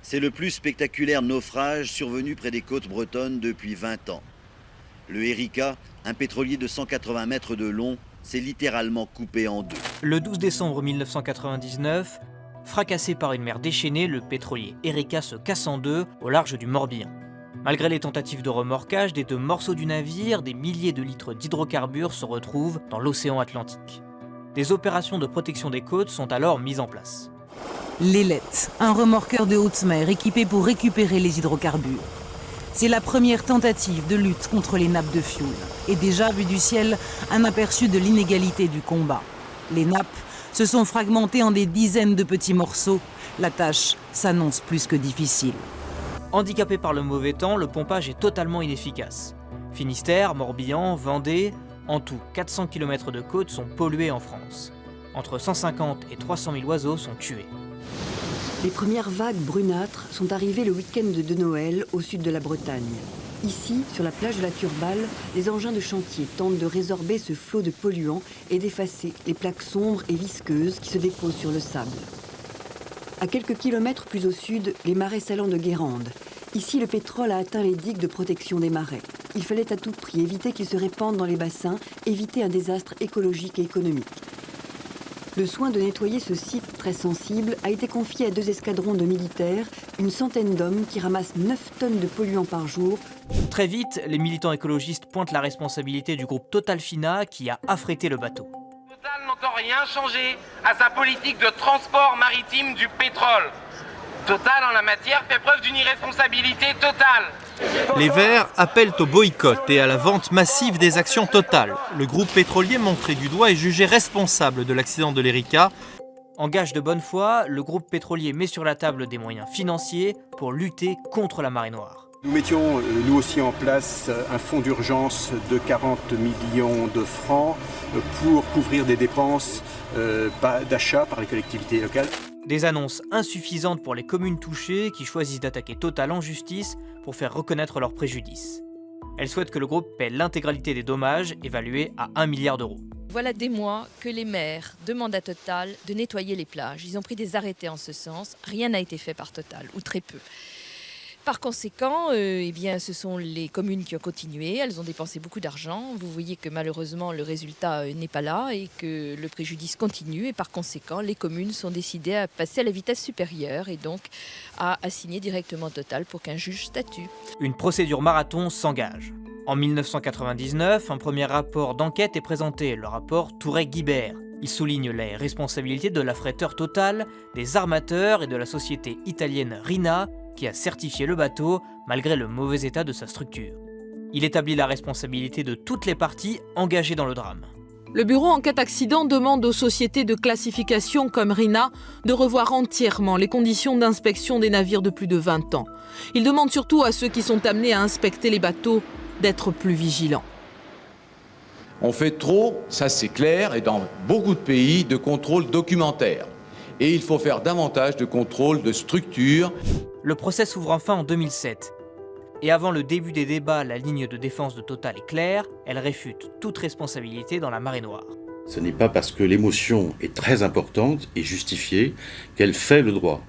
C'est le plus spectaculaire naufrage survenu près des côtes bretonnes depuis 20 ans. Le Erika, un pétrolier de 180 mètres de long, s'est littéralement coupé en deux. Le 12 décembre 1999, fracassé par une mer déchaînée, le pétrolier Erika se casse en deux au large du Morbihan. Malgré les tentatives de remorquage des deux morceaux du navire, des milliers de litres d'hydrocarbures se retrouvent dans l'océan Atlantique. Des opérations de protection des côtes sont alors mises en place. L'Ailette, un remorqueur de haute mer équipé pour récupérer les hydrocarbures. C'est la première tentative de lutte contre les nappes de fioul. Et déjà, vu du ciel, un aperçu de l'inégalité du combat. Les nappes se sont fragmentées en des dizaines de petits morceaux. La tâche s'annonce plus que difficile. Handicapé par le mauvais temps, le pompage est totalement inefficace. Finistère, Morbihan, Vendée, en tout 400 km de côtes sont pollués en France. Entre 150 et 300 000 oiseaux sont tués. Les premières vagues brunâtres sont arrivées le week-end de Noël au sud de la Bretagne. Ici, sur la plage de la Turballe, les engins de chantier tentent de résorber ce flot de polluants et d'effacer les plaques sombres et visqueuses qui se déposent sur le sable. À quelques kilomètres plus au sud, les marais salants de Guérande. Ici, le pétrole a atteint les digues de protection des marais. Il fallait à tout prix éviter qu'ils se répandent dans les bassins, éviter un désastre écologique et économique. Le soin de nettoyer ce site très sensible a été confié à 2 escadrons de militaires, une centaine d'hommes qui ramassent 9 tonnes de polluants par jour. Très vite, les militants écologistes pointent la responsabilité du groupe Total Fina qui a affrété le bateau. Total n'entend rien changer à sa politique de transport maritime du pétrole. Total, en la matière, fait preuve d'une irresponsabilité totale. Les Verts appellent au boycott et à la vente massive des actions Total. Le groupe pétrolier montré du doigt est jugé responsable de l'accident de l'Erika. En gage de bonne foi, le groupe pétrolier met sur la table des moyens financiers pour lutter contre la marée noire. Nous mettions nous aussi en place un fonds d'urgence de 40 millions de francs pour couvrir des dépenses d'achat par les collectivités locales. Des annonces insuffisantes pour les communes touchées qui choisissent d'attaquer Total en justice pour faire reconnaître leurs préjudices. Elles souhaitent que le groupe paie l'intégralité des dommages évalués à 1 milliard d'euros. Voilà des mois que les maires demandent à Total de nettoyer les plages. Ils ont pris des arrêtés en ce sens. Rien n'a été fait par Total, ou très peu. Par conséquent, ce sont les communes qui ont continué. Elles ont dépensé beaucoup d'argent. Vous voyez que malheureusement, le résultat n'est pas là et que le préjudice continue. Et par conséquent, les communes sont décidées à passer à la vitesse supérieure et donc à assigner directement Total pour qu'un juge statue. Une procédure marathon s'engage. En 1999, un premier rapport d'enquête est présenté, le rapport Tourret-Guibert. Il souligne les responsabilités de l'affréteur Total, des armateurs et de la société italienne Rina, qui a certifié le bateau malgré le mauvais état de sa structure. Il établit la responsabilité de toutes les parties engagées dans le drame. Le bureau enquête accident demande aux sociétés de classification comme Rina de revoir entièrement les conditions d'inspection des navires de plus de 20 ans. Il demande surtout à ceux qui sont amenés à inspecter les bateaux d'être plus vigilants. On fait trop, ça c'est clair, et dans beaucoup de pays, de contrôle documentaire. Et il faut faire davantage de contrôle de structure. Le procès s'ouvre enfin en 2007. Et avant le début des débats, la ligne de défense de Total est claire, elle réfute toute responsabilité dans la marée noire. Ce n'est pas parce que l'émotion est très importante et justifiée qu'elle fait le droit.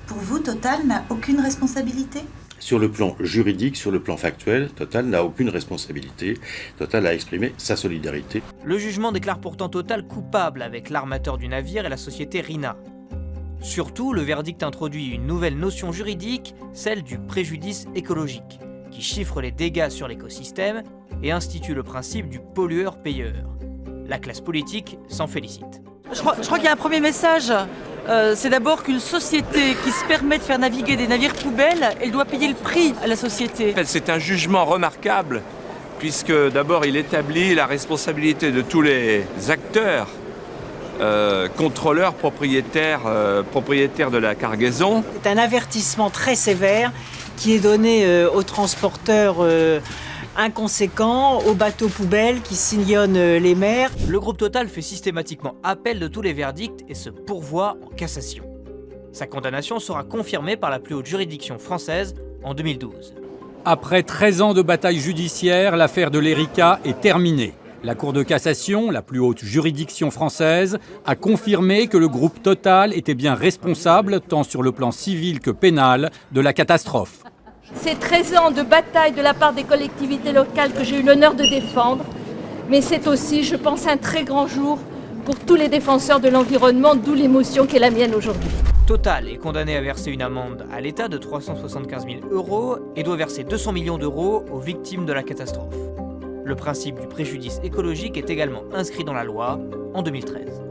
Pour vous, Total n'a aucune responsabilité ? Sur le plan juridique, sur le plan factuel, Total n'a aucune responsabilité. Total a exprimé sa solidarité. Le jugement déclare pourtant Total coupable avec l'armateur du navire et la société Rina. Surtout, le verdict introduit une nouvelle notion juridique, celle du préjudice écologique, qui chiffre les dégâts sur l'écosystème et institue le principe du pollueur-payeur. La classe politique s'en félicite. Je crois qu'il y a un premier message. C'est d'abord qu'une société qui se permet de faire naviguer des navires poubelles, elle doit payer le prix à la société. C'est un jugement remarquable, puisque d'abord il établit la responsabilité de tous les acteurs, contrôleurs, propriétaires de la cargaison. C'est un avertissement très sévère qui est donné aux transporteurs inconséquents, aux bateaux poubelles qui sillonnent les mers. Le groupe Total fait systématiquement appel de tous les verdicts et se pourvoit en cassation. Sa condamnation sera confirmée par la plus haute juridiction française en 2012. Après 13 ans de bataille judiciaire, l'affaire de l'Erika est terminée. La Cour de cassation, la plus haute juridiction française, a confirmé que le groupe Total était bien responsable, tant sur le plan civil que pénal, de la catastrophe. C'est 13 ans de bataille de la part des collectivités locales que j'ai eu l'honneur de défendre, mais c'est aussi, je pense, un très grand jour pour tous les défenseurs de l'environnement, d'où l'émotion qui est la mienne aujourd'hui. Total est condamné à verser une amende à l'État de 375 000 € et doit verser 200 millions d'euros aux victimes de la catastrophe. Le principe du préjudice écologique est également inscrit dans la loi en 2013.